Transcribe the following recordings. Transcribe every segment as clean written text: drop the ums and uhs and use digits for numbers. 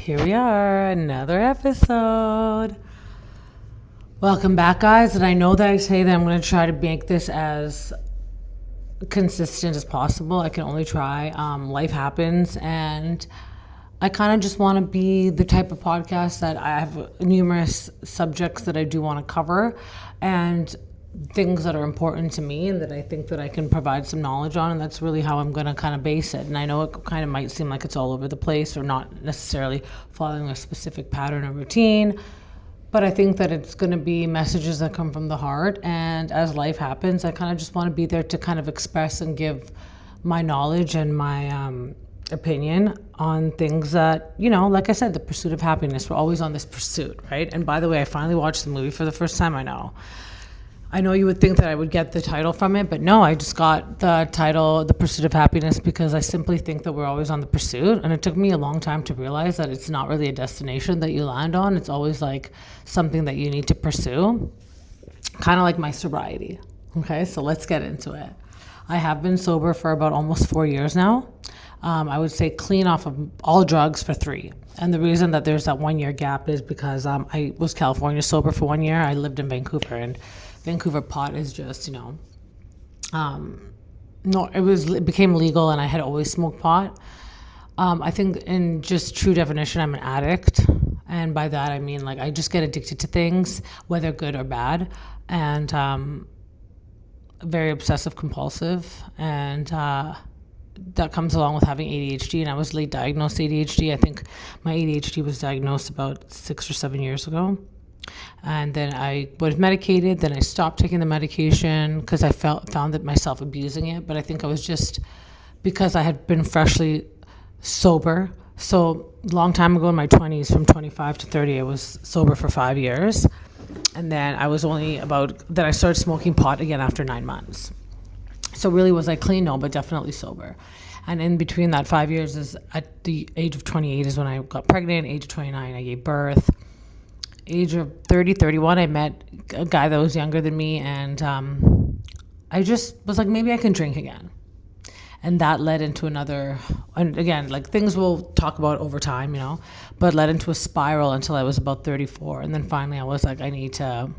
Here we are, another episode. Welcome back, guys. And I know that I say that I'm going to try to make this as consistent as possible. I can only try. Life happens, and I kind of just want to be the type of podcast that I have numerous subjects that I do want to cover and things that are important to me and that I think that I can provide some knowledge on, and that's really how I'm going to kind of base it. And I know it kind of might seem like it's all over the place or not necessarily following a specific pattern or routine, but I think that it's going to be messages that come from the heart. And as life happens, I kind of just want to be there to kind of express and give my knowledge and my opinion on things that, you know, like I said, the pursuit of happiness. We're always on this pursuit, right? And by the way, I finally watched the movie for the first time. I know you would think that I would get the title from it, but no, I just got the title, The Pursuit of Happiness, because I simply think that we're always on the pursuit. And it took me a long time to realize that it's not really a destination that you land on. It's always like something that you need to pursue, kind of like my sobriety. Okay, so let's get into it. I have been sober for about almost 4 years now. I would say clean off of all drugs for 3. And the reason that there's that 1 year gap is because I was California sober for 1 year. I lived in Vancouver, and Vancouver pot is just, it became legal, and I had always smoked pot. I think in just true definition, I'm an addict. And by that, I mean, like, I just get addicted to things, whether good or bad. And very obsessive compulsive. And that comes along with having ADHD. And I was late diagnosed ADHD. I think my ADHD was diagnosed about 6 or 7 years ago. And then I was medicated. Then I stopped taking the medication because I found that myself abusing it. But I think I was just because I had been freshly sober. So long time ago in my 20s, from 25 to 30, I was sober for 5 years. And then I started smoking pot again after 9 months. So really, was I clean? No, but definitely sober. And in between that 5 years, is at the age of 28 is when I got pregnant. Age of 29, I gave birth. Age of 30, 31, I met a guy that was younger than me, and I just was like, maybe I can drink again. And that led into another, and again, like, things we'll talk about over time, but led into a spiral until I was about 34. And then finally I was like, I need to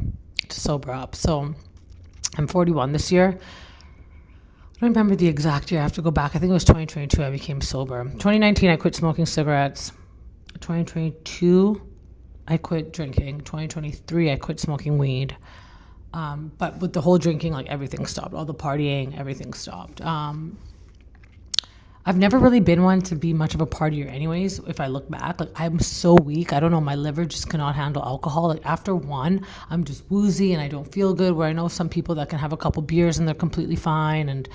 sober up. So I'm 41 this year. I don't remember the exact year. I have to go back. I think it was 2022 I became sober. 2019 I quit smoking cigarettes. 2022 I quit drinking. 2023, I quit smoking weed. But with the whole drinking, like, everything stopped. All the partying, everything stopped. I've never really been one to be much of a partier anyways. If I look back, like, I'm so weak. I don't know. My liver just cannot handle alcohol. Like, after one, I'm just woozy and I don't feel good, where I know some people that can have a couple beers and they're completely fine, and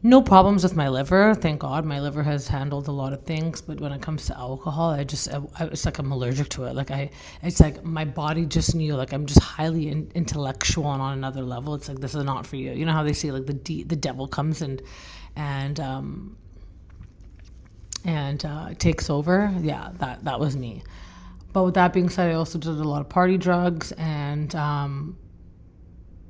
no problems with my liver. Thank God my liver has handled a lot of things. But when it comes to alcohol, it's like I'm allergic to it. It's like my body just knew, like, I'm just highly intellectual and on another level. It's like, this is not for you. You know how they say, like, the devil comes and takes over? Yeah, that was me. But with that being said, I also did a lot of party drugs, and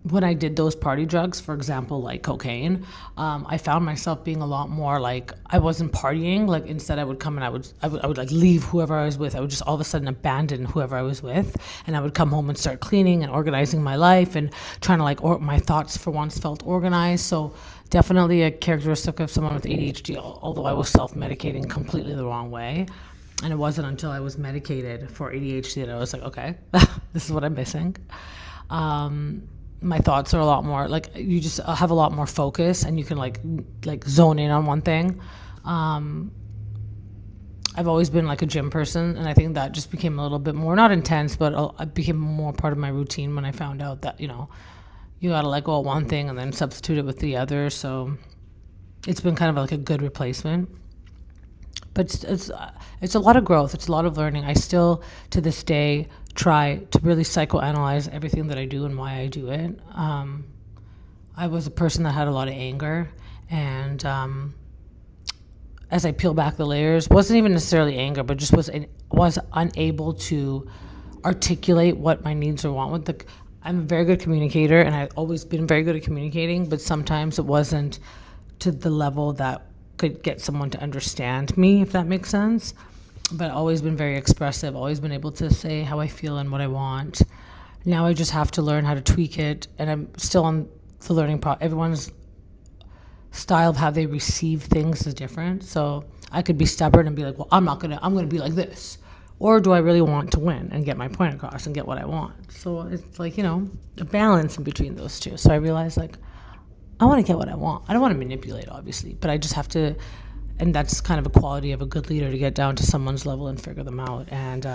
when I did those party drugs, for example, like cocaine, I found myself being a lot more like, I wasn't partying. Like, instead I would come and I would like leave whoever I was with. I would just all of a sudden abandon whoever I was with, and I would come home and start cleaning and organizing my life and trying to my thoughts for once felt organized. So definitely a characteristic of someone with ADHD, although I was self-medicating completely the wrong way. And it wasn't until I was medicated for ADHD that I was like, okay, this is what I'm missing. My thoughts are a lot more, like, you just have a lot more focus, and you can like zone in on one thing. I've always been like a gym person, and I think that just became a little bit more, not intense, but it became more part of my routine when I found out that, you got to let go of one thing and then substitute it with the other. So it's been kind of like a good replacement. But it's a lot of growth. It's a lot of learning. I still, to this day, try to really psychoanalyze everything that I do and why I do it. I was a person that had a lot of anger, and as I peel back the layers, wasn't even necessarily anger, but just was unable to articulate what my needs or want. I'm a very good communicator, and I've always been very good at communicating, but sometimes it wasn't to the level that could get someone to understand me, if that makes sense. but always been very expressive, always been able to say how I feel and what I want. Now I just have to learn how to tweak it, and I'm still on the learning process. Everyone's style of how they receive things is different. So I could be stubborn and be like, well, I'm gonna be like this. Or do I really want to win and get my point across and get what I want? So it's like, a balance in between those two. So I realized, like, I want to get what I want. I don't want to manipulate, obviously, but I just have to, and that's kind of a quality of a good leader, to get down to someone's level and figure them out. And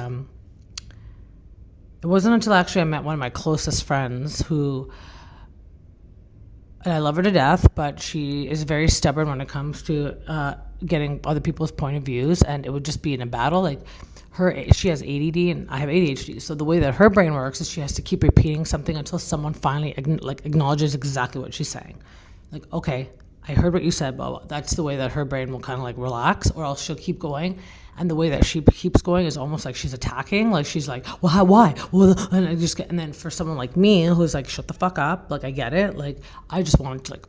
it wasn't until actually I met one of my closest friends and I love her to death, but she is very stubborn when it comes to getting other people's point of views, and it would just be in a battle. Like, she has ADD and I have ADHD, so the way that her brain works is she has to keep repeating something until someone finally acknowledges exactly what she's saying. Like, okay, I heard what you said, but that's the way that her brain will kind of like relax, or else she'll keep going. And the way that she keeps going is almost like she's attacking. Like, she's like, well, how, why? Well, and then for someone like me, who's like, shut the fuck up. Like, I get it. Like, I just wanted to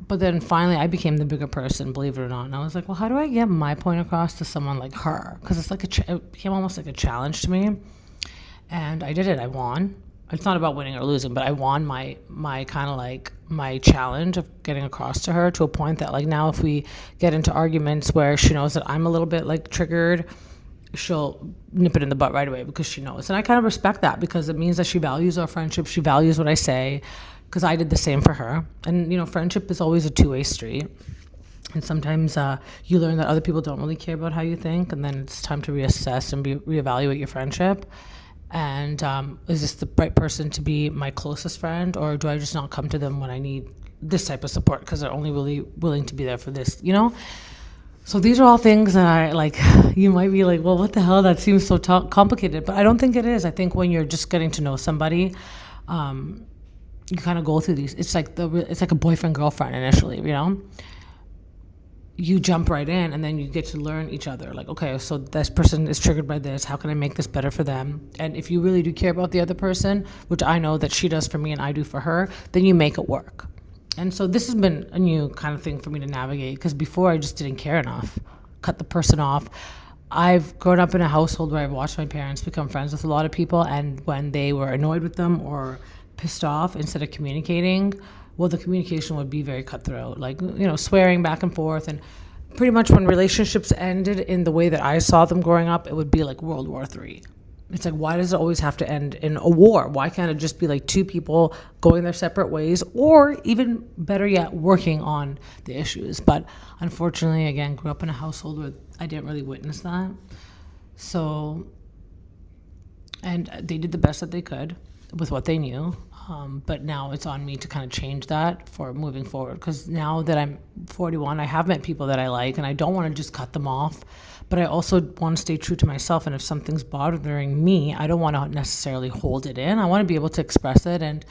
but then finally I became the bigger person, believe it or not. And I was like, well, how do I get my point across to someone like her? Because it's like it became almost like a challenge to me. And I did it. I won. It's not about winning or losing, but I won my kind of like my challenge of getting across to her, to a point that, like, now if we get into arguments where she knows that I'm a little bit like triggered, she'll nip it in the butt right away, because she knows. And I kind of respect that, because it means that she values our friendship. She values what I say, because I did the same for her. And, friendship is always a two-way street. And sometimes you learn that other people don't really care about how you think, and then it's time to reassess and reevaluate your friendship. And is this the right person to be my closest friend, or do I just not come to them when I need this type of support because they're only really willing to be there for this, So these are all things that I like. You might be like, well, what the hell? That seems so complicated. But I don't think it is. I think when you're just getting to know somebody, you kind of go through these. It's like a boyfriend girlfriend initially, You jump right in, and then you get to learn each other. Like, okay, so this person is triggered by this. How can I make this better for them? And if you really do care about the other person, which I know that she does for me and I do for her, then you make it work. And so this has been a new kind of thing for me to navigate, because before I just didn't care enough. Cut the person off. I've grown up in a household where I've watched my parents become friends with a lot of people, and when they were annoyed with them or pissed off, instead of communicating, well, the communication would be very cutthroat, like, swearing back and forth. And pretty much when relationships ended in the way that I saw them growing up, it would be like World War III. It's like, why does it always have to end in a war? Why can't it just be like two people going their separate ways, or even better yet, working on the issues? But unfortunately, again, grew up in a household where I didn't really witness that. So, and they did the best that they could with what they knew. But now it's on me to kind of change that for moving forward. Because now that I'm 41, I have met people that I like, and I don't want to just cut them off. But I also want to stay true to myself. And if something's bothering me, I don't want to necessarily hold it in. I want to be able to express it. And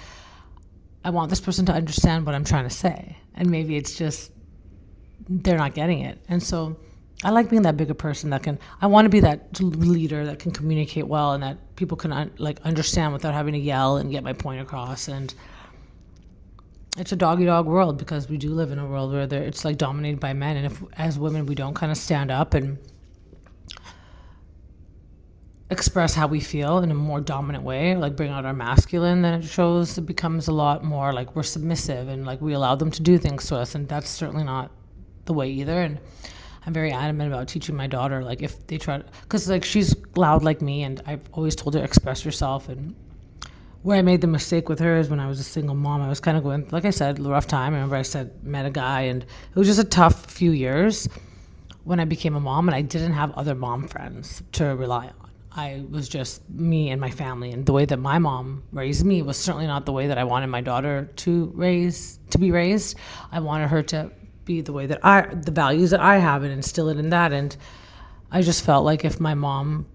I want this person to understand what I'm trying to say. And maybe it's just they're not getting it. And so I like being that bigger person I want to be that leader that can communicate well, and that people can understand without having to yell and get my point across. And it's a dog-eat-dog world, because we do live in a world where it's like dominated by men. And if, as women, we don't kind of stand up and express how we feel in a more dominant way, like bring out our masculine, then it becomes a lot more like we're submissive, and like we allow them to do things to us. And that's certainly not the way either. And I'm very adamant about teaching my daughter, like, if they try to, because like she's loud like me, and I've always told her, express yourself. And where I made the mistake with her is when I was a single mom. I was kind of going, like I said, a rough time. I remember met a guy, and it was just a tough few years when I became a mom, and I didn't have other mom friends to rely on. I was just me and my family, and the way that my mom raised me was certainly not the way that I wanted my daughter to be raised. I wanted her to be the way that the values that I have, and instill it in that. And I just felt like if my mom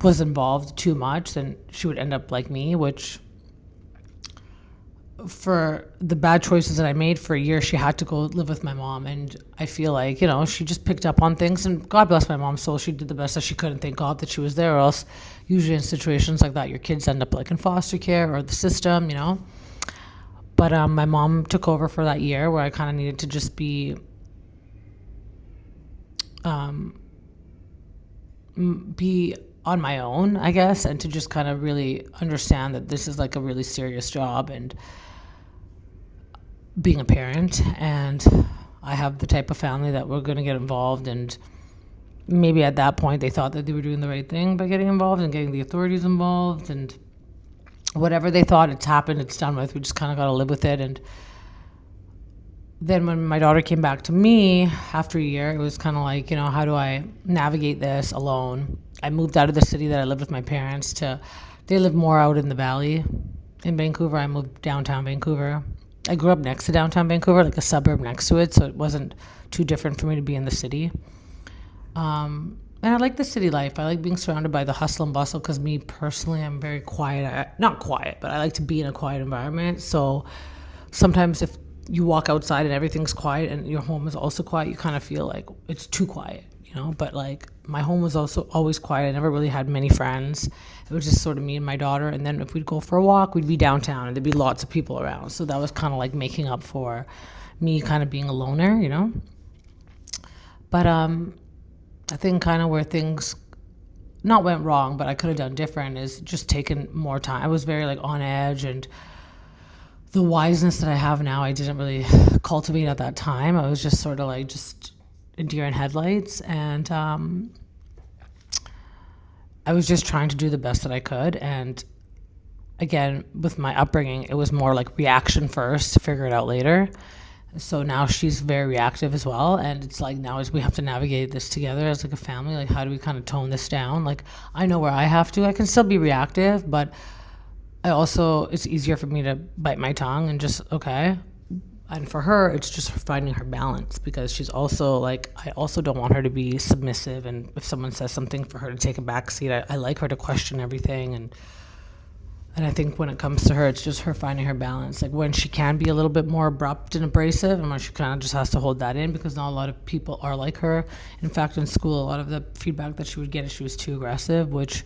was involved too much, then she would end up like me, which, for the bad choices that I made for a year, she had to go live with my mom. And I feel like, she just picked up on things, and God bless my mom's soul, she did the best that she could, and thank God that she was there, or else usually in situations like that, your kids end up like in foster care or the system, But my mom took over for that year where I kind of needed to just be be on my own, I guess, and to just kind of really understand that this is like a really serious job and being a parent, and I have the type of family that we're going to get involved. And maybe at that point they thought that they were doing the right thing by getting involved and getting the authorities involved, and whatever they thought, it's happened, it's done with. We just kind of got to live with it. And then when my daughter came back to me after a year, it was kind of like, how do I navigate this alone? I moved out of the city that I lived with my parents to, they live more out in the valley in Vancouver. I moved downtown Vancouver. I grew up next to downtown Vancouver, like a suburb next to it, so it wasn't too different for me to be in the city. And I like the city life. I like being surrounded by the hustle and bustle because me personally, I'm very quiet. Not quiet, but I like to be in a quiet environment. So sometimes if you walk outside and everything's quiet and your home is also quiet, you kind of feel like it's too quiet, But like my home was also always quiet. I never really had many friends. It was just sort of me and my daughter. And then if we'd go for a walk, we'd be downtown and there'd be lots of people around. So that was kind of like making up for me kind of being a loner, But I think kind of where things not went wrong, but I could have done different is just taken more time. I was very like on edge, and the wiseness that I have now, I didn't really cultivate at that time. I was just sort of like just a deer in headlights, and I was just trying to do the best that I could. And again, with my upbringing, it was more like reaction first, figure it out later. So now she's very reactive as well, and it's like now we have to navigate this together as like a family. Like, how do we kind of tone this down? Like, I know where I have to. I can still be reactive, but it's easier for me to bite my tongue and just, okay. And for her, it's just finding her balance, because she's also like, I also don't want her to be submissive, and if someone says something, for her to take a back seat. I like her to question everything, and I think when it comes to her, it's just her finding her balance. Like when she can be a little bit more abrupt and abrasive, and when she kind of just has to hold that in, because not a lot of people are like her. In fact, in school, a lot of the feedback that she would get is she was too aggressive, which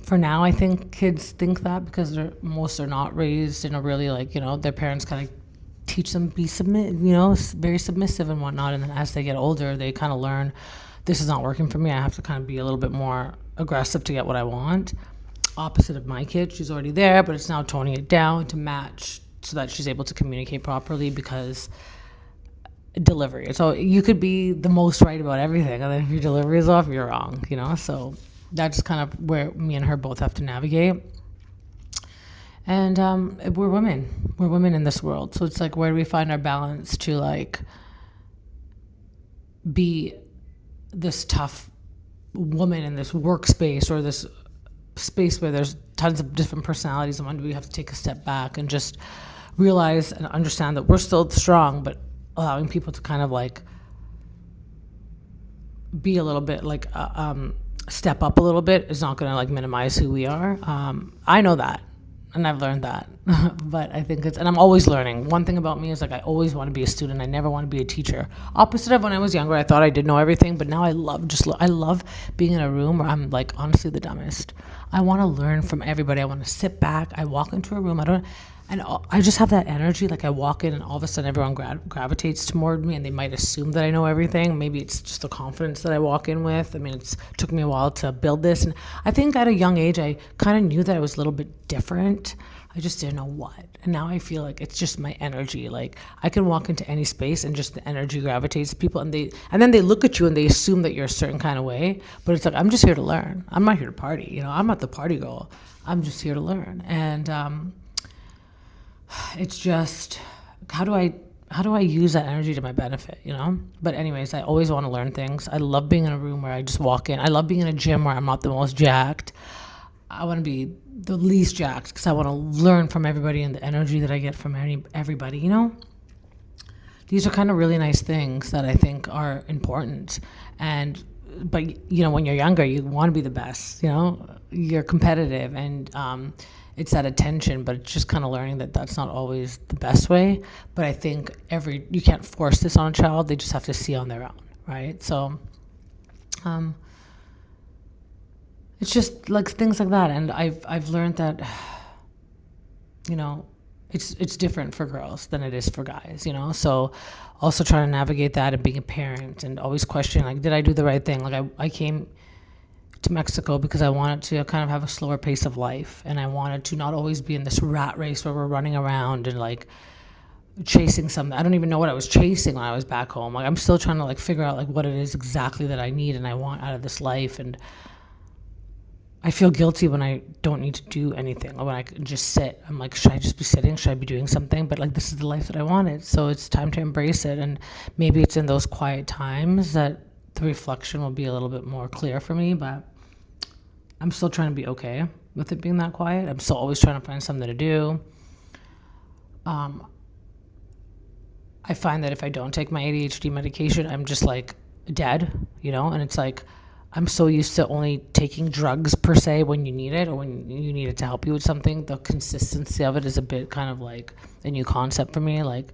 for now, I think kids think that because most are not raised in a really like, their parents kind of teach them to be very submissive and whatnot. And then as they get older, they kind of learn, this is not working for me. I have to kind of be a little bit more aggressive to get what I want. Opposite of my kid, she's already there, but it's now toning it down to match so that she's able to communicate properly, because delivery. So you could be the most right about everything, and then if your delivery is off, you're wrong, So that's kind of where me and her both have to navigate. And we're women in this world. So it's like, where do we find our balance to like be this tough woman in this workspace or this space where there's tons of different personalities, and when do we have to take a step back and just realize and understand that we're still strong, but allowing people to kind of like be a little bit like step up a little bit is not going to like minimize who we are. I know that, and I've learned that. But I think and I'm always learning. One thing about me is like, I always want to be a student. I never want to be a teacher. Opposite of when I was younger, I thought I did know everything, but now I love being in a room where I'm like honestly the dumbest. I want to learn from everybody. I want to sit back. I walk into a room. I just have that energy. Like I walk in and all of a sudden everyone gravitates toward me, and they might assume that I know everything. Maybe it's just the confidence that I walk in with. I mean, it took me a while to build this. And I think at a young age, I kind of knew that I was a little bit different. I just didn't know what. And now I feel like it's just my energy. Like I can walk into any space and just the energy gravitates to people, and then they look at you and they assume that you're a certain kind of way. But it's like, I'm just here to learn. I'm not here to party. I'm not the party girl. I'm just here to learn. And it's just, how do I use that energy to my benefit, But anyways, I always want to learn things. I love being in a room where I just walk in. I love being in a gym where I'm not the most jacked. I want to be the least jacked because I want to learn from everybody and the energy that I get from everybody, These are kind of really nice things that I think are important. But when you're younger, you want to be the best, You're competitive, and it's that attention, but it's just kind of learning that that's not always the best way. But I think you can't force this on a child. They just have to see on their own, right? So it's just like things like that. And I've learned that, it's different for girls than it is for guys, So also trying to navigate that and being a parent and always questioning, like, did I do the right thing? Like I came to Mexico because I wanted to kind of have a slower pace of life, and I wanted to not always be in this rat race where we're running around and like chasing something. I don't even know what I was chasing when I was back home. Like I'm still trying to like figure out like what it is exactly that I need and I want out of this life. And I feel guilty when I don't need to do anything or when I can just sit. I'm like, should I just be sitting? Should I be doing something? But like, this is the life that I wanted. So it's time to embrace it. And maybe it's in those quiet times that the reflection will be a little bit more clear for me. But I'm still trying to be okay with it being that quiet. I'm still always trying to find something to do. I find that if I don't take my ADHD medication, I'm just like dead, and it's like, I'm so used to only taking drugs per se when you need it or when you need it to help you with something. The consistency of it is a bit kind of like a new concept for me. Like,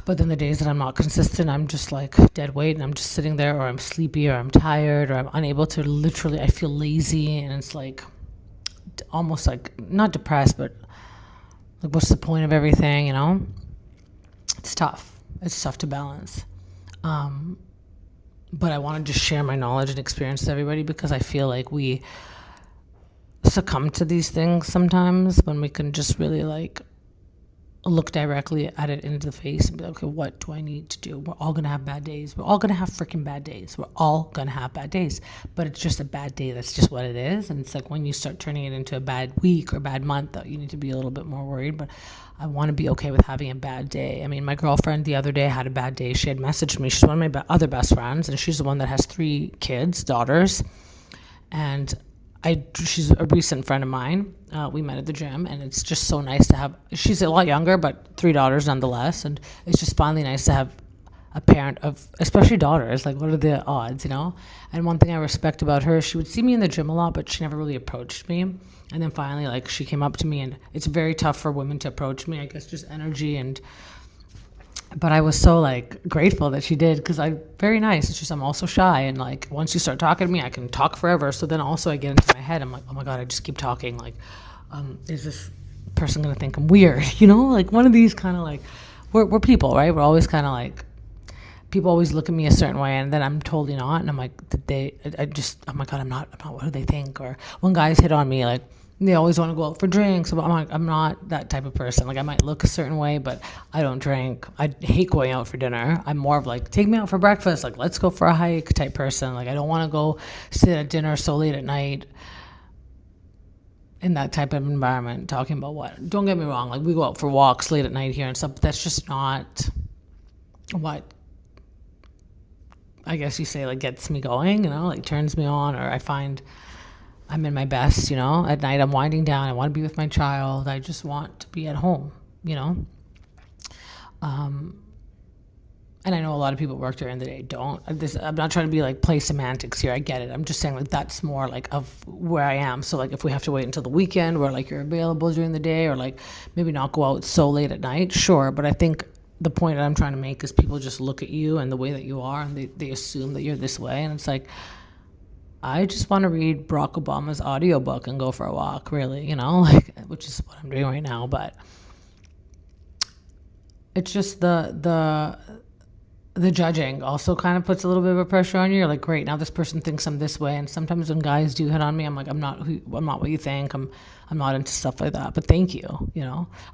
but then the days that I'm not consistent, I'm just like dead weight and I'm just sitting there, or I'm sleepy, or I'm tired, or I'm unable to literally, I feel lazy, and it's like almost like not depressed, but like, what's the point of everything, It's tough. It's tough to balance. But I want to just share my knowledge and experience with everybody because I feel like we succumb to these things sometimes when we can just really like look directly at it into the face and be like, okay, what do I need to do? We're all going to have bad days. We're all going to have freaking bad days. We're all going to have bad days. But it's just a bad day. That's just what it is. And it's like when you start turning it into a bad week or bad month, you need to be a little bit more worried. But I want to be okay with having a bad day. I mean, my girlfriend the other day had a bad day. She had messaged me. She's one of my other best friends, and she's the one that has 3 kids, daughters. And she's a recent friend of mine. We met at the gym, and it's just so nice to have. She's a lot younger, but 3 daughters nonetheless. And it's just finally nice to have a parent of, especially daughters. Like, what are the odds, And one thing I respect about her, she would see me in the gym a lot, but she never really approached me. And then finally, like, she came up to me, and it's very tough for women to approach me, I guess, just energy. But I was so like grateful that she did, because very nice. It's just I'm also shy, and like once you start talking to me, I can talk forever. So then also I get into my head. I'm like, oh my god, I just keep talking. Like, is this person gonna think I'm weird? Like one of these kind of like we're people, right? We're always kind of like, people always look at me a certain way, and then I'm totally not. And I'm like, oh my god, I'm not. What do they think? Or when guys hit on me, like, they always want to go out for drinks. But I'm not that type of person. Like, I might look a certain way, but I don't drink. I hate going out for dinner. I'm more of like, take me out for breakfast. Like, let's go for a hike type person. Like, I don't want to go sit at dinner so late at night in that type of environment talking about what. Don't get me wrong. Like, we go out for walks late at night here and stuff, but that's just not what, I guess you say, like, gets me going, like turns me on, or I find I'm in my best, at night I'm winding down. I want to be with my child. I just want to be at home, and I know a lot of people work during the day. I'm not trying to be like play semantics here. I get it. I'm just saying like that's more like of where I am. So like if we have to wait until the weekend where like you're available during the day, or like maybe not go out so late at night, sure. But I think the point that I'm trying to make is people just look at you and the way that you are, and they assume that you're this way. And it's like, I just want to read Barack Obama's audiobook and go for a walk, really, like, which is what I'm doing right now. But it's just the judging also kind of puts a little bit of a pressure on you. You're like, great, now this person thinks I'm this way. And sometimes when guys do hit on me, I'm like, I'm not what you think. I'm not into stuff like that. But thank you,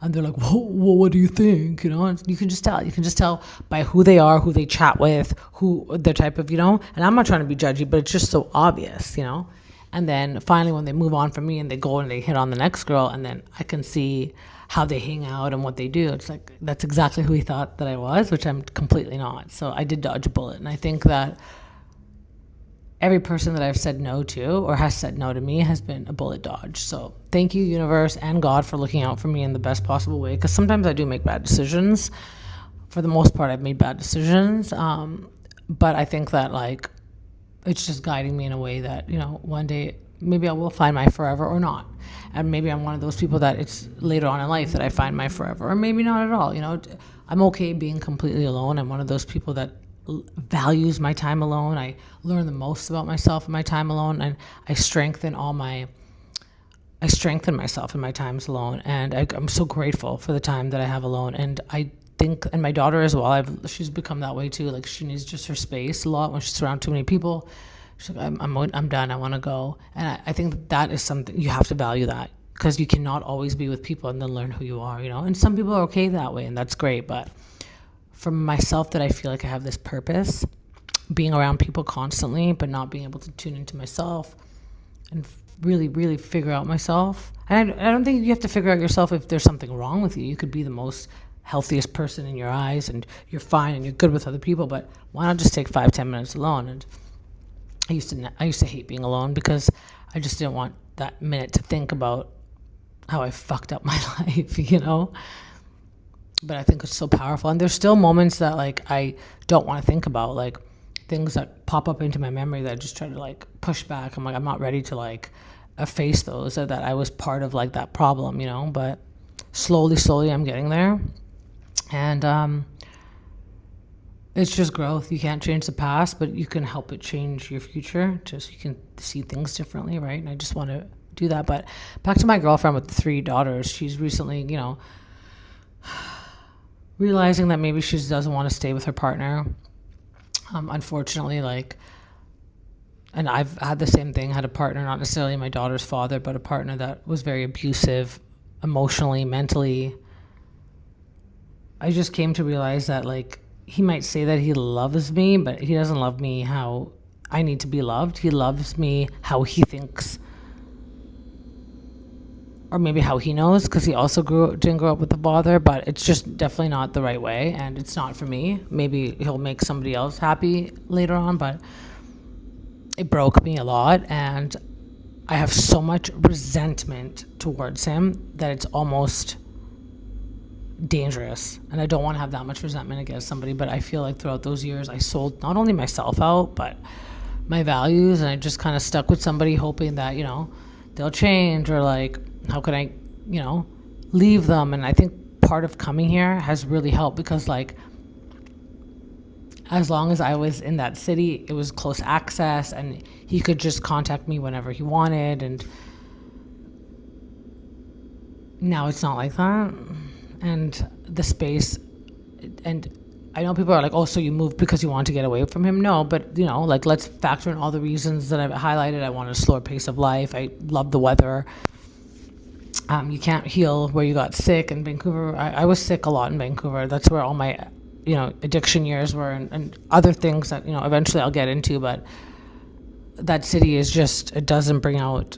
And they're like, whoa, what do you think? And you can just tell. You can just tell by who they are, who they chat with, who their type of, And I'm not trying to be judgy, but it's just so obvious, And then finally, when they move on from me and they go and they hit on the next girl, and then I can see how they hang out and what they do. It's like, that's exactly who he thought that I was, which I'm completely not. So I did dodge a bullet. And I think that every person that I've said no to or has said no to me has been a bullet dodge. So thank you, universe and God, for looking out for me in the best possible way. Because sometimes I do make bad decisions. For the most part, I've made bad decisions. But I think that like, it's just guiding me in a way that, one day maybe I will find my forever or not. And maybe I'm one of those people that it's later on in life that I find my forever, or maybe not at all. I'm okay being completely alone. I'm one of those people that values my time alone. I learn the most about myself in my time alone, and I strengthen myself in my times alone. And I'm so grateful for the time that I have alone. And I think, and my daughter as well, she's become that way too. Like, she needs just her space a lot when she's around too many people. She's like, I'm done. I want to go. And I think that is something you have to value that, because you cannot always be with people and then learn who you are, And some people are okay that way, and that's great. But for myself, that I feel like I have this purpose, being around people constantly, but not being able to tune into myself and really, really figure out myself. And I don't think you have to figure out yourself if there's something wrong with you. You could be the most healthiest person in your eyes and you're fine and you're good with other people, but why not just take 5-10 minutes alone? And I used to hate being alone, because I just didn't want that minute to think about how I fucked up my life. But I think it's so powerful. And there's still moments that like I don't want to think about, like things that pop up into my memory that I just try to like push back. I'm like, I'm not ready to like efface those, or that I was part of like that problem, but slowly I'm getting there. And it's just growth. You can't change the past, but you can help it change your future. Just you can see things differently, right? And I just want to do that. But back to my girlfriend with the 3 daughters. She's recently, realizing that maybe she doesn't want to stay with her partner. Unfortunately, and I've had the same thing, had a partner, not necessarily my daughter's father, but a partner that was very abusive emotionally, mentally. I just came to realize that he might say that he loves me, but he doesn't love me how I need to be loved. He loves me how he thinks, or maybe how he knows, because he also didn't grow up with a father, but it's just definitely not the right way, and it's not for me. Maybe he'll make somebody else happy later on, but it broke me a lot, and I have so much resentment towards him that it's almost dangerous. And I don't want to have that much resentment against somebody, but I feel like throughout those years I sold not only myself out, but my values, and I just kind of stuck with somebody hoping that, they'll change, or how can I, leave them. And I think part of coming here has really helped, because as long as I was in that city, it was close access, and he could just contact me whenever he wanted. And now it's not like that. And the space, and I know people are like, oh, so you moved because you want to get away from him? No, but let's factor in all the reasons that I've highlighted. I want a slower pace of life. I love the weather. You can't heal where you got sick in Vancouver. I was sick a lot in Vancouver. That's where all my, addiction years were, and other things that, eventually I'll get into. But that city is just, it doesn't bring out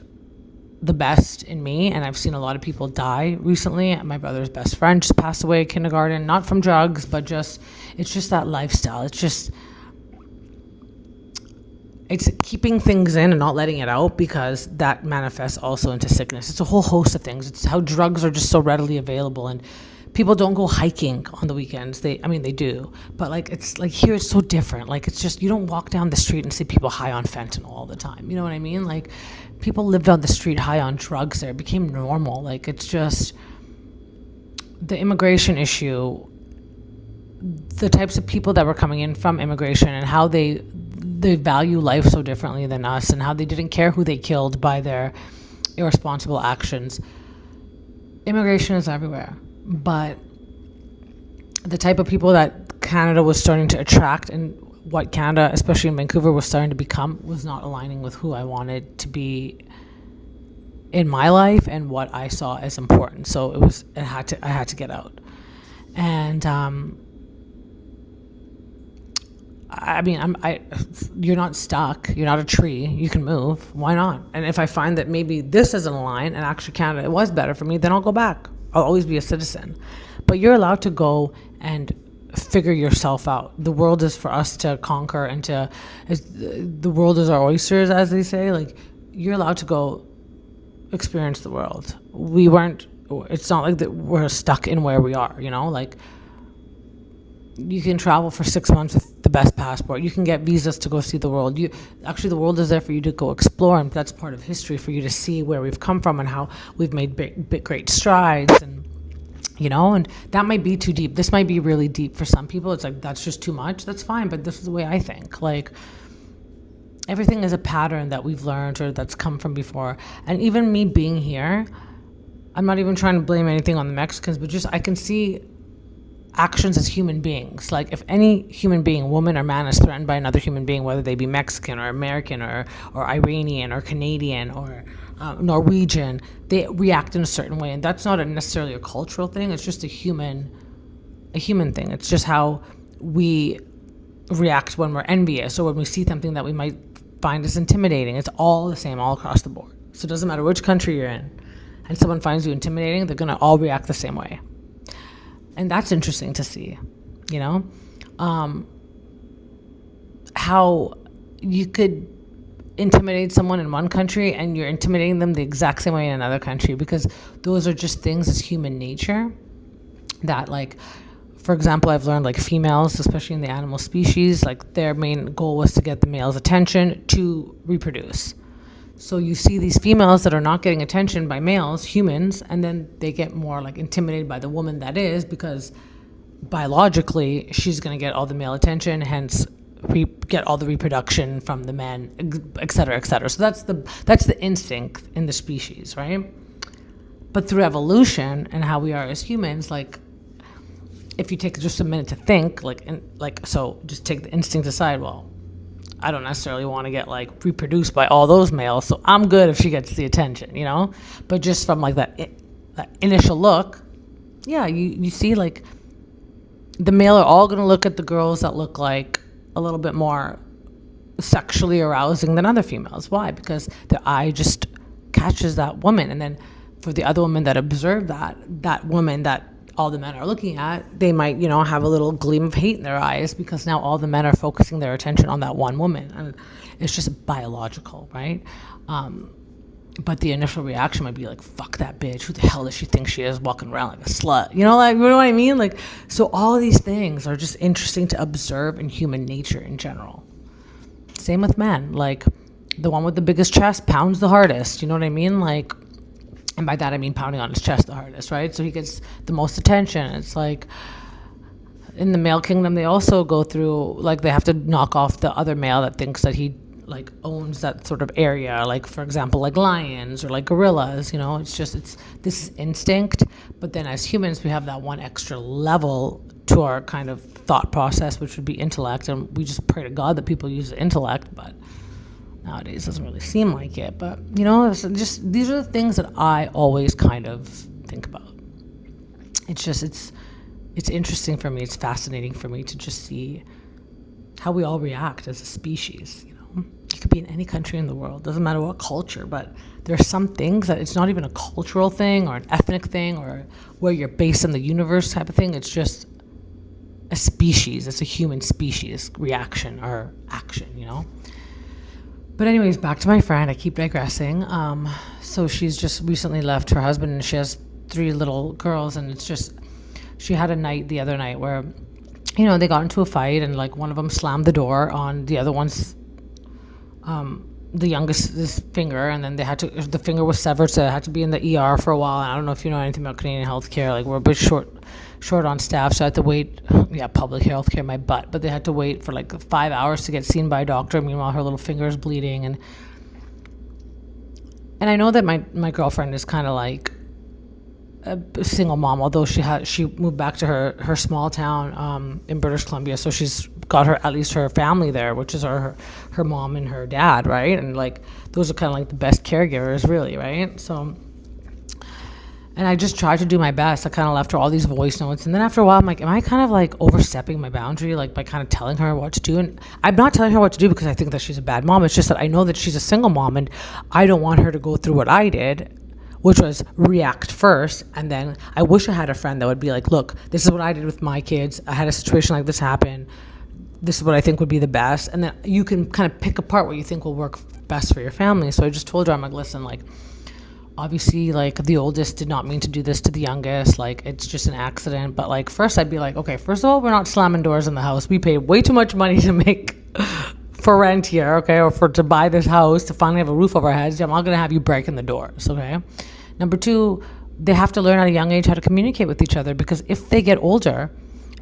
the best in me. And I've seen a lot of people die recently. My brother's best friend just passed away in kindergarten, not from drugs, but it's just that lifestyle. It's keeping things in and not letting it out, because that manifests also into sickness. It's a whole host of things. It's how drugs are just so readily available, and people don't go hiking on the weekends. They do, but it's here it's so different. It's just, you don't walk down the street and see people high on fentanyl all the time. You know what I mean? People lived on the street high on drugs there. It became normal. It's just the immigration issue, the types of people that were coming in from immigration, and how they value life so differently than us, and how they didn't care who they killed by their irresponsible actions. Immigration is everywhere, but the type of people that Canada was starting to attract, and what Canada, especially in Vancouver, was starting to become, was not aligning with who I wanted to be in my life and what I saw as important. So I had to get out. And you're not stuck. You're not a tree. You can move. Why not? And if I find that maybe this doesn't align, and actually Canada, it was better for me, then I'll go back. I'll always be a citizen. But you're allowed to go and figure yourself out. The world is for us to conquer, and the world is our oysters, as they say. You're allowed to go experience the world. It's not like that we're stuck in where we are, you can travel for 6 months with the best passport. You can get visas to go see the world. The world is there for you to go explore, and that's part of history, for you to see where we've come from and how we've made great strides. And and that might be too deep. This might be really deep for some people. It's that's just too much. That's fine, but this is the way I think. Everything is a pattern that we've learned, or that's come from before. And even me being here, I'm not even trying to blame anything on the Mexicans, but just I can see actions as human beings. Like if any human being, woman or man, is threatened by another human being, whether they be Mexican or American or Iranian or Canadian or Norwegian, they react in a certain way. And that's not necessarily a cultural thing. It's just a human thing. It's just how we react when we're envious or when we see something that we might find as intimidating. It's all the same all across the board. So it doesn't matter which country you're in and someone finds you intimidating, they're going to all react the same way. And that's interesting to see, you know, how you could intimidate someone in one country and you're intimidating them the exact same way in another country, because those are just things as human nature that, like, for example, I've learned like females, especially in the animal species, like their main goal was to get the male's attention to reproduce. So you see these females that are not getting attention by males, humans, and then they get more like intimidated by the woman that is, because biologically she's going to get all the male attention, hence get all the reproduction from the men, et cetera, et cetera. So that's the instinct in the species, right? But through evolution and how we are as humans, like if you take just a minute to think, so just take the instinct aside, well, I don't necessarily want to get like reproduced by all those males, so I'm good if she gets the attention, you know? But just from like that initial look, yeah, you see like the male are all going to look at the girls that look like a little bit more sexually arousing than other females. Why? Because their eye just catches that woman. And then for the other women that observe that woman that all the men are looking at, they might, you know, have a little gleam of hate in their eyes, because now all the men are focusing their attention on that one woman. And it's just biological, right? But the initial reaction might be like, fuck that bitch. Who the hell does she think she is, walking around like a slut? You know what I mean? Like, so all of these things are just interesting to observe in human nature in general. Same with men. Like, the one with the biggest chest pounds the hardest. You know what I mean? Like, and by that I mean pounding on his chest the hardest, right? So he gets the most attention. It's like in the male kingdom, they also go through, like, they have to knock off the other male that thinks that he like owns that sort of area. Like, for example, like lions or like gorillas, you know, this is instinct. But then as humans, we have that one extra level to our kind of thought process, which would be intellect. And we just pray to God that people use the intellect, but nowadays it doesn't really seem like it. But, you know, it's just, these are the things that I always kind of think about. It's just, it's interesting for me. It's fascinating for me to just see how we all react as a species. You know, you could be in any country in the world, doesn't matter what culture, but there are some things that it's not even a cultural thing or an ethnic thing or where you're based in the universe type of thing. It's just a species. It's a human species reaction or action, you know? But anyways, back to my friend. I keep digressing. So she's just recently left her husband, and she has 3 little girls, and it's just, she had a night the other night where, you know, they got into a fight, and like one of them slammed the door on the other one's, the youngest's finger, and then the finger was severed, so it had to be in the ER for a while. And I don't know if you know anything about Canadian healthcare. Like, we're a bit short on staff, so I had to wait. Yeah, public healthcare, my butt. But they had to wait for like 5 hours to get seen by a doctor. Meanwhile, her little finger is bleeding, and I know that my girlfriend is kind of like a single mom, although she moved back to her small town in British Columbia, so she's got at least her family there, which is her mom and her dad, right? And like those are kind of like the best caregivers, really, right? So, and I just tried to do my best. I kind of left her all these voice notes, and then after a while I'm like, am I kind of like overstepping my boundary, like by kind of telling her what to do? And I'm not telling her what to do because I think that she's a bad mom. It's just that I know that she's a single mom, and I don't want her to go through what I did, which was react first. And then I wish I had a friend that would be like, look, this is what I did with my kids. I had a situation like this happen. This is what I think would be the best. And then you can kind of pick apart what you think will work best for your family. So I just told her, I'm like, listen, like, obviously, like, the oldest did not mean to do this to the youngest. Like, it's just an accident. But like, first I'd be like, okay, first of all, we're not slamming doors in the house. We paid way too much money to make for rent here, okay, or to buy this house, to finally have a roof over our heads. I'm not going to have you breaking the doors, okay? Number 2, they have to learn at a young age how to communicate with each other, because if they get older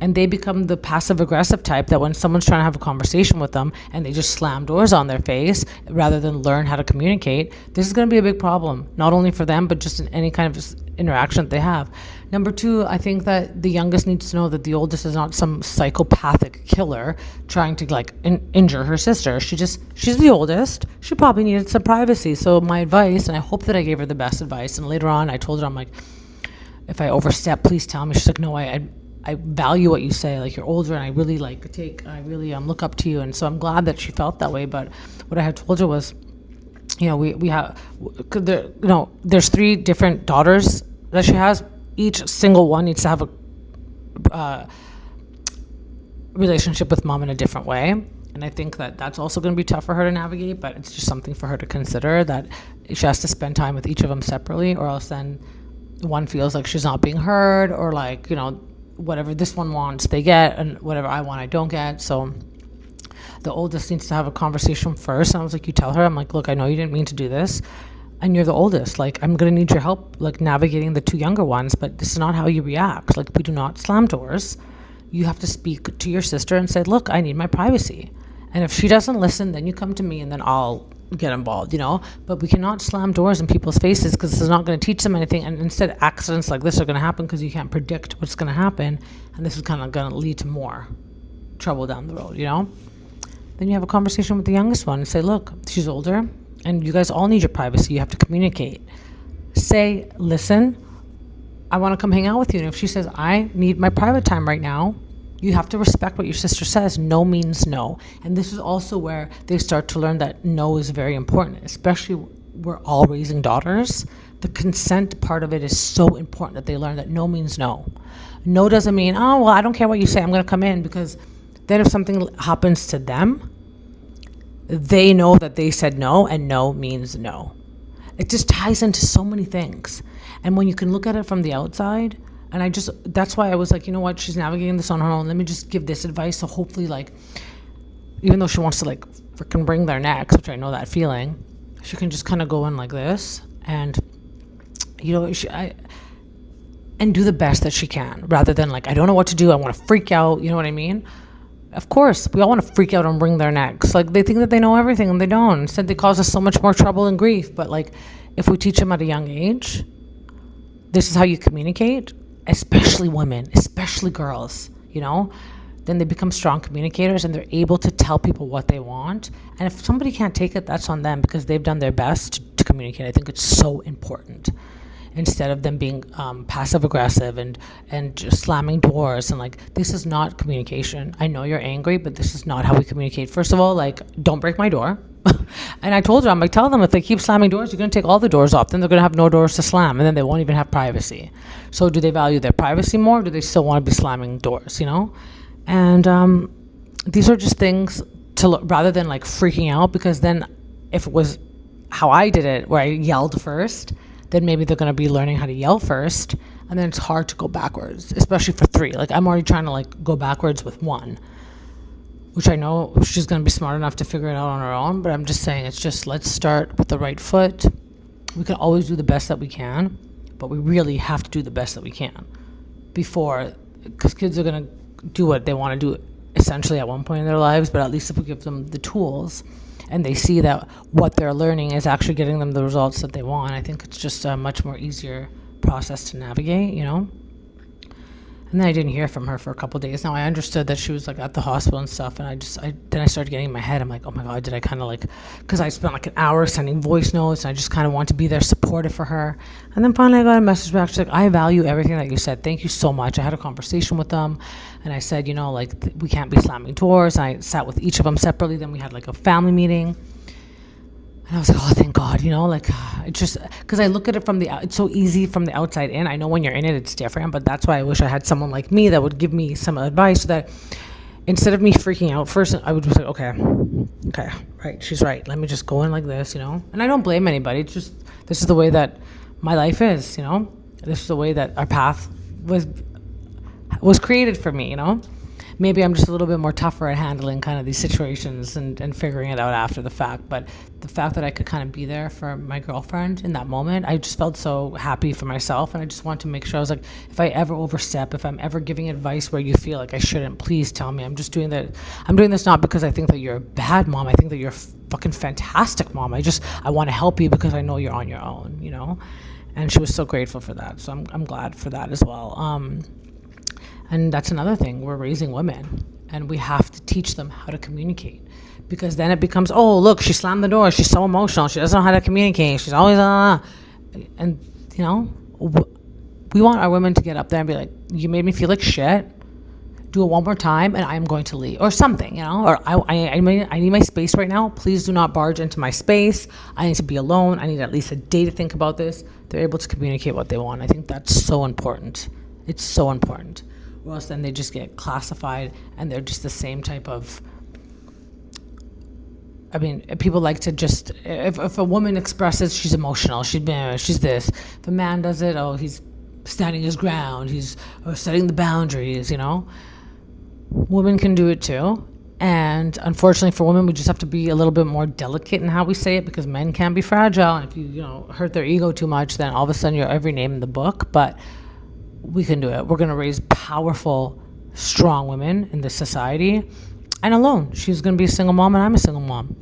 And they become the passive aggressive type that when someone's trying to have a conversation with them and they just slam doors on their face rather than learn how to communicate, this is going to be a big problem, not only for them, but just in any kind of interaction that they have. Number two, I think that the youngest needs to know that the oldest is not some psychopathic killer trying to like injure her sister. She's the oldest. She probably needed some privacy. So my advice, and I hope that I gave her the best advice. And later on, I told her, I'm like, if I overstep, please tell me. She's like, no, I value what you say. Like, you're older, and I really look up to you. And so I'm glad that she felt that way. But what I had told her was, we have, there's 3 different daughters that she has. Each single one needs to have a relationship with mom in a different way. And I think that that's also going to be tough for her to navigate, but it's just something for her to consider, that she has to spend time with each of them separately, or else then one feels like she's not being heard, or like, whatever this one wants, they get, and whatever I want, I don't get. So the oldest needs to have a conversation first. And I was like, you tell her, I'm like, look, I know you didn't mean to do this, and you're the oldest. Like, I'm going to need your help, like, navigating the 2 younger ones, but this is not how you react. Like, we do not slam doors. You have to speak to your sister and say, look, I need my privacy. And if she doesn't listen, then you come to me, and then I'll get involved, But we cannot slam doors in people's faces, because this is not going to teach them anything. And instead, accidents like this are going to happen because you can't predict what's going to happen. And this is kind of going to lead to more trouble down the road, Then you have a conversation with the youngest one and say, look, she's older, and you guys all need your privacy. You have to communicate. Say, listen, I want to come hang out with you. And if she says, I need my private time right now, you have to respect what your sister says. No means no. And this is also where they start to learn that no is very important, especially we're all raising daughters. The consent part of it is so important, that they learn that no means no. No doesn't mean, oh, well, I don't care what you say, I'm going to come in, because then if something happens to them, they know that they said no, and no means no. It just ties into so many things. And when you can look at it from the outside, and that's why I was like, you know what, she's navigating this on her own. Let me just give this advice. So hopefully, like, even though she wants to, like, freaking bring their necks, which I know that feeling, she can just kind of go in like this and, and do the best that she can, rather than like, I don't know what to do, I want to freak out. You know what I mean? Of course, we all want to freak out and wring their necks. Like, they think that they know everything, and they don't. Instead, they cause us so much more trouble and grief. But, like, if we teach them at a young age, this is how you communicate, especially women, especially girls, then they become strong communicators, and they're able to tell people what they want. And if somebody can't take it, that's on them, because they've done their best to communicate. I think it's so important, instead of them being passive aggressive and just slamming doors. And like, this is not communication. I know you're angry, but this is not how we communicate. First of all, like, don't break my door. And I told her, I'm like, tell them, if they keep slamming doors, you're going to take all the doors off. Then they're going to have no doors to slam, and then they won't even have privacy. So do they value their privacy more, or do they still want to be slamming doors, And these are just things to look, rather than like freaking out, because then if it was how I did it, where I yelled first, then maybe they're going to be learning how to yell first, and then it's hard to go backwards, especially for 3. Like, I'm already trying to like go backwards with 1, which I know she's going to be smart enough to figure it out on her own. But I'm just saying, it's just, let's start with the right foot. We can always do the best that we can, but we really have to do the best that we can before, because kids are going to do what they want to do essentially at one point in their lives. But at least if we give them the tools, and they see that what they're learning is actually getting them the results that they want, I think it's just a much more easier process to navigate, And then I didn't hear from her for a couple of days. Now, I understood that she was like at the hospital and stuff, and then I started getting in my head. I'm like, oh my God, did I kind of like, because I spent like an hour sending voice notes, and I just kind of want to be there supportive for her. And then finally I got a message back. She's like, I value everything that you said. Thank you so much. I had a conversation with them, and I said, we can't be slamming doors. And I sat with each of them separately. Then we had like a family meeting. And I was like, oh, thank God, it just, because I look at it it's so easy from the outside in. I know when you're in it, it's different, but that's why I wish I had someone like me that would give me some advice, so that instead of me freaking out first, I would just say, okay, right, she's right. Let me just go in like this, And I don't blame anybody. It's just, this is the way that my life is, This is the way that our path was created for me, maybe I'm just a little bit more tougher at handling kind of these situations and figuring it out after the fact. But the fact that I could kind of be there for my girlfriend in that moment, I just felt so happy for myself. And I just wanted to make sure, I was like, if I ever overstep, if I'm ever giving advice where you feel like I shouldn't, please tell me. I'm doing this not because I think that you're a bad mom. I think that you're a fucking fantastic mom. I want to help you because I know you're on your own, And she was so grateful for that. So I'm glad for that as well. And that's another thing. We're raising women, and we have to teach them how to communicate, because then it becomes, oh, look, she slammed the door. She's so emotional. She doesn't know how to communicate. She's always, and we want our women to get up there and be like, you made me feel like shit. Do it one more time, and I'm going to leave, or something, or I need my space right now. Please do not barge into my space. I need to be alone. I need at least a day to think about this. They're able to communicate what they want. I think that's so important. It's so important. Or else then they just get classified, and they're just the same type of, people like to just, if a woman expresses she's emotional, she's this. If a man does it, oh, he's standing his ground, he's setting the boundaries, Women can do it too. And unfortunately for women, we just have to be a little bit more delicate in how we say it, because men can be fragile. And if you hurt their ego too much, then all of a sudden you're every name in the book. But we can do it. We're going to raise powerful, strong women in this society. And alone. She's going to be a single mom, and I'm a single mom.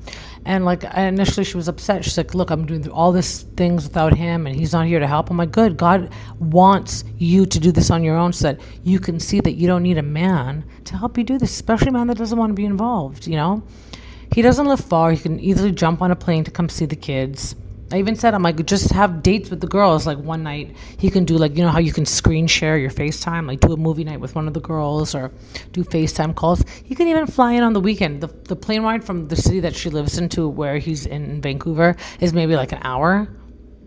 And initially she was upset. She's like, look, I'm doing all these things without him, and he's not here to help. I'm like, good. God wants you to do this on your own, so that you can see that you don't need a man to help you do this, especially a man that doesn't want to be involved, He doesn't live far. He can easily jump on a plane to come see the kids. I even said, I'm like, just have dates with the girls. Like one night he can do how you can screen share your FaceTime, like do a movie night with one of the girls or do FaceTime calls. He can even fly in on the weekend. The plane ride from the city that she lives in to where he's in Vancouver is maybe like an hour.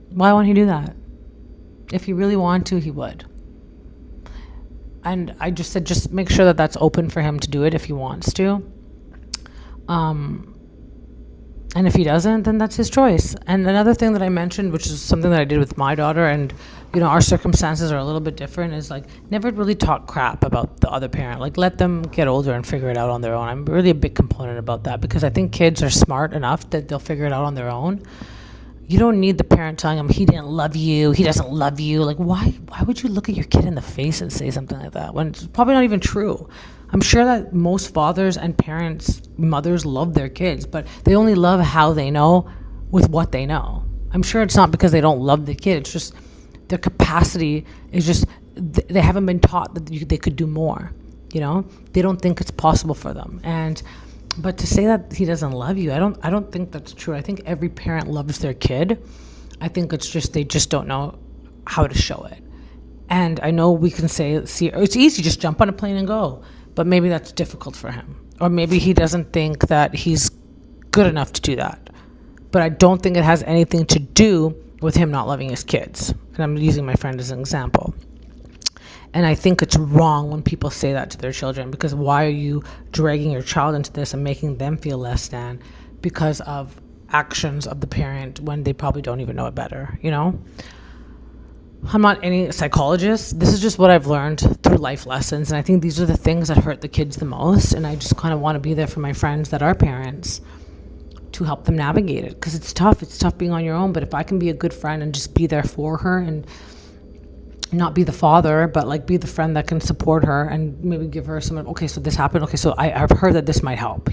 Why won't he do that? If he really wanted to, he would. And I just said, just make sure that that's open for him to do it if he wants to. And if he doesn't, then that's his choice. And another thing that I mentioned, which is something that I did with my daughter, and our circumstances are a little bit different, is never really talk crap about the other parent. Let them get older and figure it out on their own. I'm really a big component about that, because I think kids are smart enough that they'll figure it out on their own. You don't need the parent telling them he didn't love you, he doesn't love you. Why would you look at your kid in the face and say something like that when it's probably not even true? I'm sure that most fathers and mothers love their kids, but they only love how they know with what they know. I'm sure it's not because they don't love the kid. It's just their capacity is just, they haven't been taught that they could do more. They don't think it's possible for them. But to say that he doesn't love you, I don't think that's true. I think every parent loves their kid. I think it's just, they just don't know how to show it. And I know we can say, see, it's easy, just jump on a plane and go. But maybe that's difficult for him. Or maybe he doesn't think that he's good enough to do that. But I don't think it has anything to do with him not loving his kids. And I'm using my friend as an example. And I think it's wrong when people say that to their children, because why are you dragging your child into this and making them feel less than because of actions of the parent when they probably don't even know it better, I'm not any psychologist. This is just what I've learned through life lessons. And I think these are the things that hurt the kids the most. And I just kind of want to be there for my friends that are parents to help them navigate it. Because it's tough. It's tough being on your own. But if I can be a good friend and just be there for her and not be the father, but be the friend that can support her and maybe give her some, okay, so this happened. Okay, so I've heard that this might help,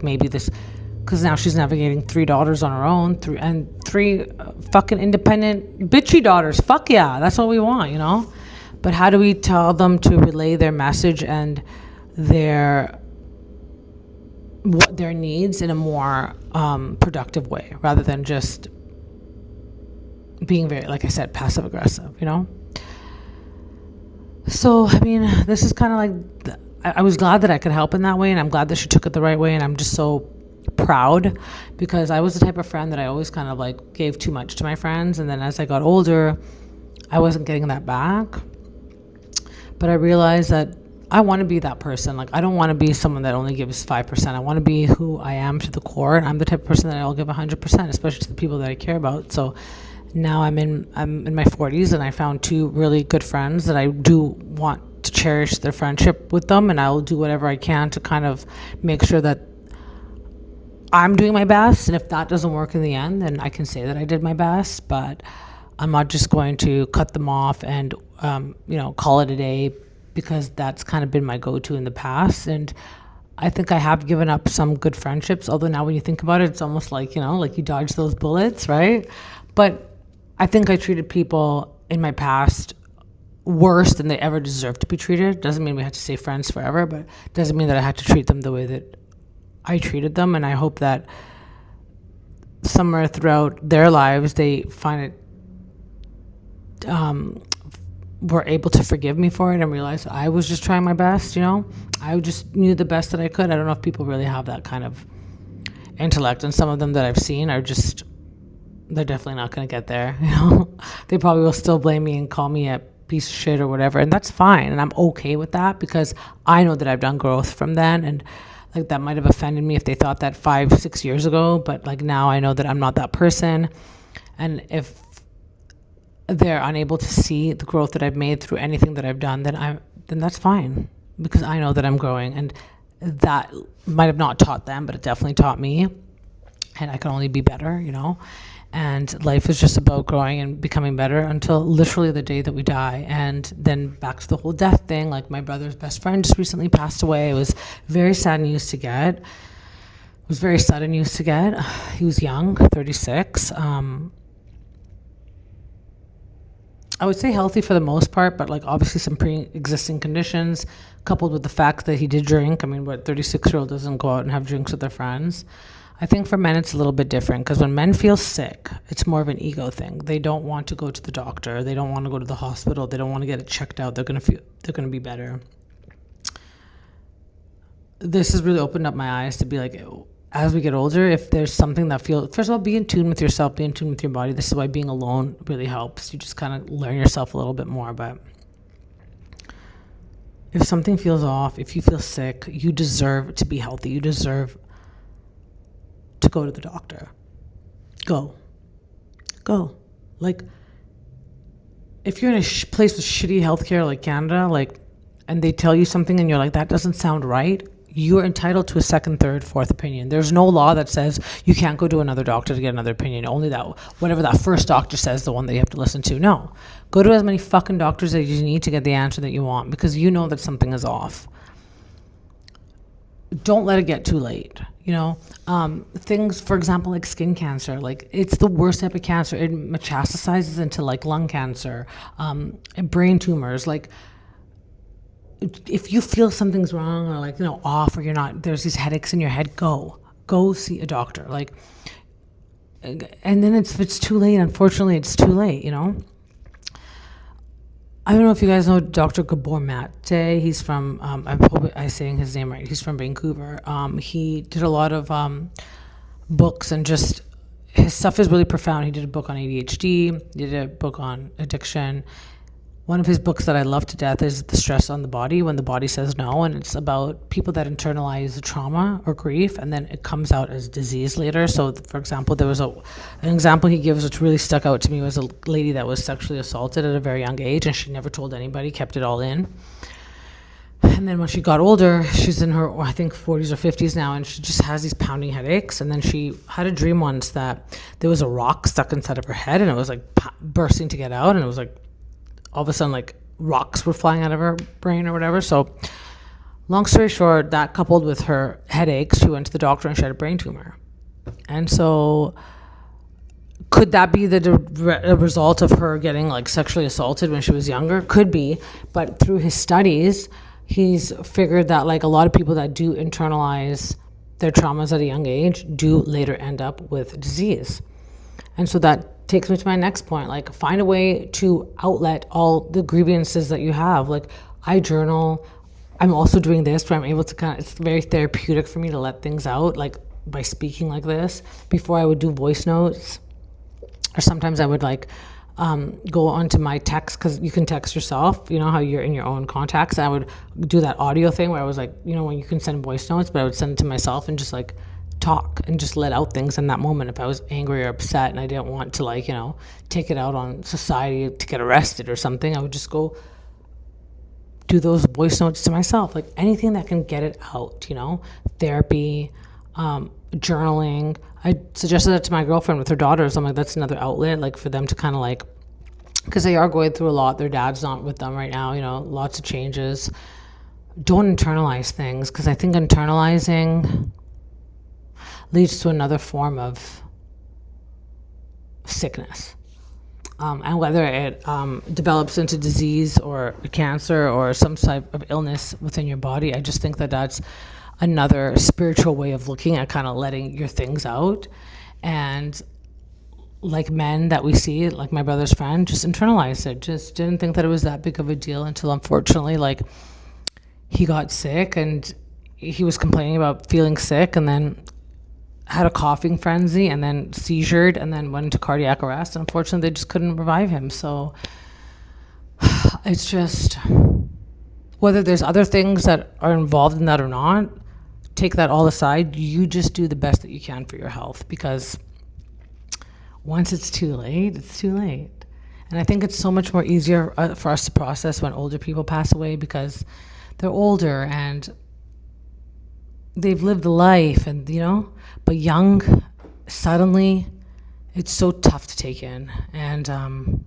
maybe this, because now she's navigating 3 daughters on her own, three fucking independent bitchy daughters. Fuck yeah, that's what we want, But how do we tell them to relay their message and their needs in a more productive way, rather than just being very, like I said, passive aggressive, So, this is kind of I was glad that I could help in that way, and I'm glad that she took it the right way, and I'm just so proud, because I was the type of friend that I always kind of gave too much to my friends, and then as I got older, I wasn't getting that back. But I realized that I want to be that person. I don't want to be someone that only gives 5%. I want to be who I am to the core, and I'm the type of person that I'll give 100%, especially to the people that I care about. So now I'm in my 40s, and I found 2 really good friends that I do want to cherish their friendship with them, and I'll do whatever I can to kind of make sure that I'm doing my best. And if that doesn't work in the end, then I can say that I did my best, but I'm not just going to cut them off and, call it a day, because that's kind of been my go-to in the past. And I think I have given up some good friendships, although now when you think about it, it's almost like, like you dodge those bullets, right? But I think I treated people in my past worse than they ever deserved to be treated. Doesn't mean we have to stay friends forever, but doesn't mean that I had to treat them the way that I treated them. And I hope that somewhere throughout their lives, they find it, were able to forgive me for it and realize I was just trying my best, I just knew the best that I could. I don't know if people really have that kind of intellect, and some of them that I've seen are just, they're definitely not going to get there. They probably will still blame me and call me a piece of shit or whatever, and that's fine, and I'm okay with that, because I know that I've done growth from then. And like, that might have offended me if they thought that 5-6 years ago, but like, now I know that I'm not that person. And if they're unable to see the growth that I've made through anything that I've done, then that's fine, because I know that I'm growing. And that might have not taught them, but it definitely taught me, and I can only be better, And life is just about growing and becoming better until literally the day that we die. And then back to the whole death thing. Like, my brother's best friend just recently passed away. It was very sad news to get. It was very sudden news to get. He was young, 36. I would say healthy for the most part, but like, obviously some pre-existing conditions, coupled with the fact that he did drink. I mean, what 36-year-old doesn't go out and have drinks with their friends? I think for men it's a little bit different, because when men feel sick, it's more of an ego thing. They don't want to go to the doctor. They don't want to go to the hospital. They don't want to get it checked out. They're going to be better. This has really opened up my eyes to be like, as we get older, if there's something that feels, first of all, be in tune with yourself, be in tune with your body. This is why being alone really helps. You just kind of learn yourself a little bit more. But if something feels off, if you feel sick, you deserve to be healthy. You deserve to go to the doctor. Go. Like, if you're in a place with shitty healthcare like Canada, like, and they tell you something and you're like, that doesn't sound right, you're entitled to a second, third, fourth opinion. There's no law that says you can't go to another doctor to get another opinion. Only that, whatever that first doctor says, the one that you have to listen to. No. Go to as many fucking doctors as you need to get the answer that you want, because you know that something is off. Don't let it get too late. Things, for example, like skin cancer, like, it's the worst type of cancer. It metastasizes into like lung cancer, and brain tumors. Like, if you feel something's wrong, or like, off, or you're not, there's these headaches in your head, go see a doctor. Like, and then if it's too late, unfortunately, it's too late, I don't know if you guys know Dr. Gabor Mate. He's from, I hope I'm saying his name right. He's from Vancouver. He did a lot of books, and just, his stuff is really profound. He did a book on ADHD. He did a book on addiction. One of his books that I love to death is The Stress on the Body, When the Body Says No, and it's about people that internalize trauma or grief, and then it comes out as disease later. So, for example, there was an example he gives which really stuck out to me, was a lady that was sexually assaulted at a very young age, and she never told anybody, kept it all in. And then when she got older, she's in her, I think, 40s or 50s now, and she just has these pounding headaches. And then she had a dream once that there was a rock stuck inside of her head, and it was like bursting to get out, and it was like, all of a sudden, like, rocks were flying out of her brain or whatever. So, long story short, that coupled with her headaches, she went to the doctor and she had a brain tumor. And so, could that be the result of her getting, like, sexually assaulted when she was younger? Could be. But through his studies, he's figured that, like, a lot of people that do internalize their traumas at a young age do later end up with disease. And so that takes me to my next point. Like, find a way to outlet all the grievances that you have. Like, I journal. I'm also doing this where I'm able to it's very therapeutic for me to let things out, like by speaking like this. Before, I would do voice notes, or sometimes I would go onto my text, because you can text yourself, how you're in your own contacts. I would do that audio thing where I was like, when you can send voice notes, but I would send it to myself and just like talk and just let out things in that moment. If I was angry or upset and I didn't want to take it out on society to get arrested or something, I would just go do those voice notes to myself, like anything that can get it out, therapy, journaling. I suggested that to my girlfriend with her daughters. I'm like, that's another outlet, like for them to kind of like, because they are going through a lot. Their dad's not with them right now, lots of changes. Don't internalize things, because I think internalizing leads to another form of sickness. And whether it develops into disease or cancer or some type of illness within your body, I just think that that's another spiritual way of looking at kind of letting your things out. And like men that we see, like my brother's friend, just internalized it. Just didn't think that it was that big of a deal until, unfortunately, like he got sick and he was complaining about feeling sick, and then had a coughing frenzy, and then seizured, and then went into cardiac arrest. And unfortunately, they just couldn't revive him. So it's just, whether there's other things that are involved in that or not, take that all aside. You just do the best that you can for your health, because once it's too late, it's too late. And I think it's so much more easier for us to process when older people pass away, because they're older and they've lived a life, and but young, suddenly, it's so tough to take in. And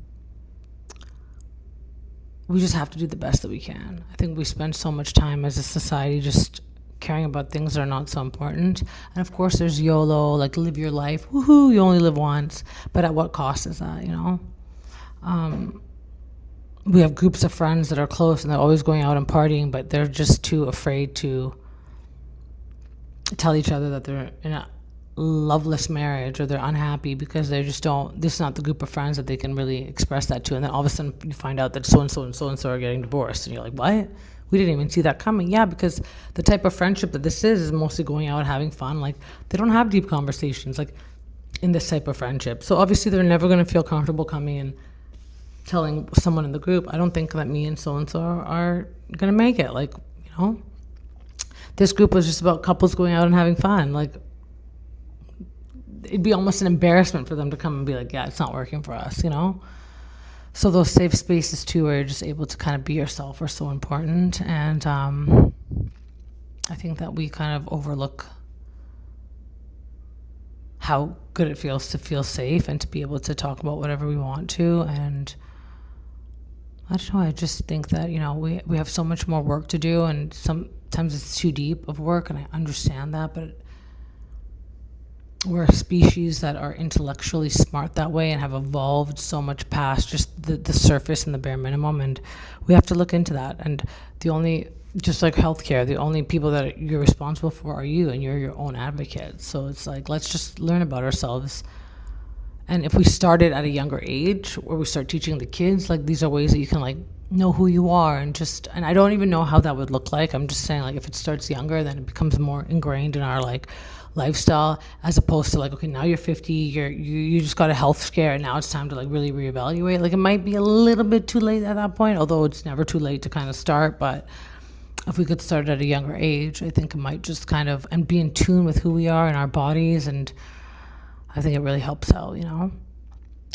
we just have to do the best that we can. I think we spend so much time as a society just caring about things that are not so important. And of course, there's YOLO, like live your life. Woohoo, you only live once. But at what cost is that, we have groups of friends that are close and they're always going out and partying, but they're just too afraid to tell each other that they're in a loveless marriage or they're unhappy, because they just don't, this is not the group of friends that they can really express that to. And then all of a sudden you find out that so-and-so and so-and-so are getting divorced, and you're like, what? We didn't even see that coming. Yeah, because the type of friendship that this is mostly going out and having fun. Like, they don't have deep conversations like in this type of friendship. So obviously they're never going to feel comfortable coming and telling someone in the group, I don't think that me and so-and-so are going to make it. Like, this group was just about couples going out and having fun. Like, it'd be almost an embarrassment for them to come and be like, yeah, it's not working for us, So those safe spaces too, where you're just able to kind of be yourself, are so important. And I think that we kind of overlook how good it feels to feel safe and to be able to talk about whatever we want to. And I don't know, I just think that, we have so much more work to do, and sometimes it's too deep of work, and I understand that, but we're a species that are intellectually smart that way and have evolved so much past just the surface and the bare minimum, and we have to look into that. And just like healthcare, the only people that you're responsible for are you, and you're your own advocate. So it's like, let's just learn about ourselves. And if we started at a younger age, where we start teaching the kids, like, these are ways that you can like know who you are, and I don't even know how that would look like. I'm just saying, like, if it starts younger, then it becomes more ingrained in our like lifestyle, as opposed to like, okay, now you're 50, you just got a health scare, and now it's time to like really reevaluate. Like, it might be a little bit too late at that point, although it's never too late to kind of start. But if we could start at a younger age, I think it might just kind of, and be in tune with who we are and our bodies, and I think it really helps out,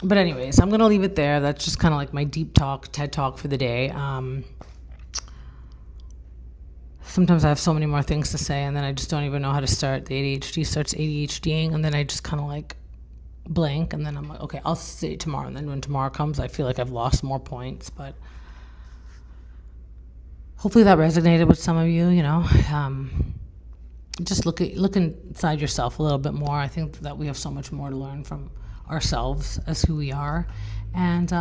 But anyways, I'm going to leave it there. That's just kind of like my deep talk, TED talk for the day. Sometimes I have so many more things to say, and then I just don't even know how to start. The ADHD starts ADHDing, and then I just kind of like blank, and then I'm like, okay, I'll say it tomorrow. And then when tomorrow comes, I feel like I've lost more points. But hopefully that resonated with some of you, just look inside yourself a little bit more. I think that we have so much more to learn from ourselves as who we are, and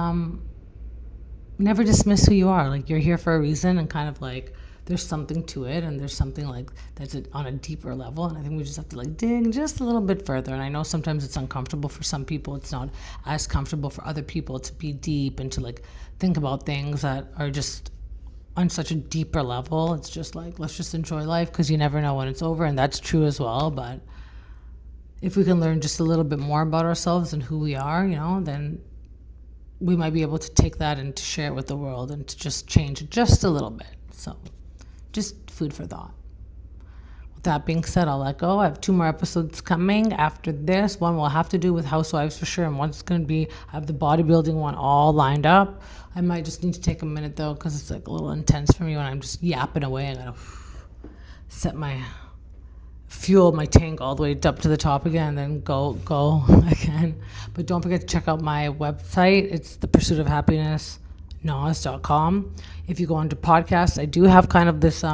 never dismiss who you are. Like, you're here for a reason, and kind of like there's something to it, and there's something like that's on a deeper level. And I think we just have to like dig just a little bit further. And I know sometimes it's uncomfortable for some people. It's not as comfortable for other people to be deep and to like think about things that are just on such a deeper level. It's just like, let's just enjoy life, because you never know when it's over, and that's true as well. But if we can learn just a little bit more about ourselves and who we are, then we might be able to take that and to share it with the world, and to just change it just a little bit. So just food for thought. With that being said, I'll let go. I have 2 more episodes coming after this. One will have to do with housewives for sure, and one's going to be, I have the bodybuilding one all lined up. I might just need to take a minute though, because it's like a little intense for me when I'm just yapping away. I gotta set my fuel my tank all the way up to the top again, and then go again. But don't forget to check out my website. It's The Pursuit of Happiness, NOS.com. If you go onto podcasts, I do have kind of this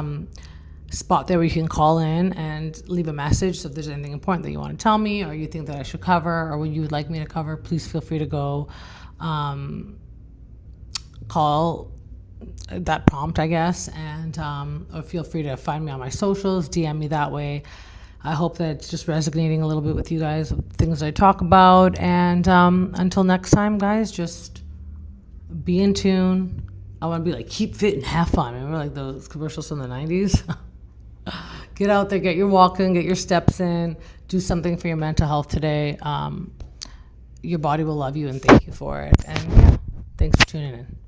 spot there where you can call in and leave a message. So if there's anything important that you want to tell me, or you think that I should cover, or what you would like me to cover, please feel free to go call that prompt, I guess, and or feel free to find me on my socials, DM me that way. I hope that it's just resonating a little bit with you guys, with things I talk about. And until next time, guys, just be in tune. I want to be like, keep fit and have fun. Remember like those commercials from the 90s? Get out there, get your walk in, get your steps in, do something for your mental health today. Your body will love you and thank you for it. And yeah, thanks for tuning in.